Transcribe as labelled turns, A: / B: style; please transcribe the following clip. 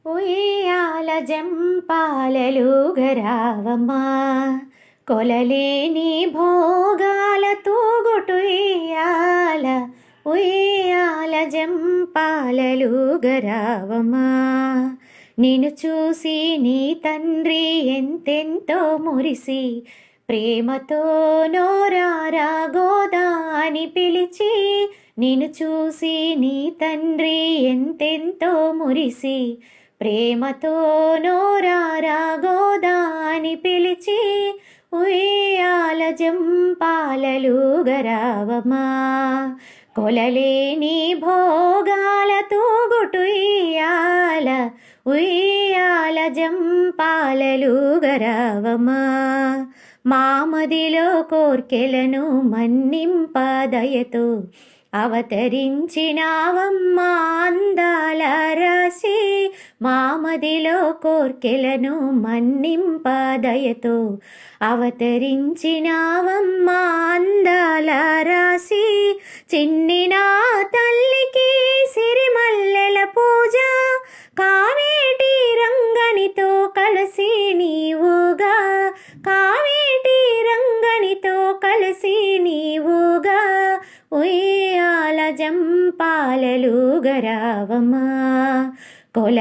A: ఉయ్యాల జంపాలలుగరావమ్మా కొలలేని భోగాల తూగుటుయ్యాల ఉయ్యాల జంపాలలుగరావమ్మా నిన్ను చూసి నీ తండ్రి ఎంతెంతో మురిసి ప్రేమతో నోరారా గోదా అని పిలిచి నిన్ను చూసి నీ తండ్రి ఎంతెంతో మురిసి ప్రేమతో నోరారా గోదా అని పిలిచి ఉయ్యాల జంపాలలుగరావమ్మా కొలలేని భోగాల తూగుటుయ్యాల ఉయ్యాల జంపాలలుగరావమ్మా మామదిలో కోర్కెలను మన్నింపదయతో అవతరించినావమ్మా అందాల రాశి మామదిలో కోర్కెలను మన్నింపదయతో అవతరించినావమ్మా అందాల రాశి చిన్నినా తల్లికి సిరిమల్లెల పూజ కావేటి రంగనితో కలిసి నీవుగా కావేటి రంగనితో కలిసి నీవుగా ఉయ్యాల జంపాలలుగరావమ్మా కొల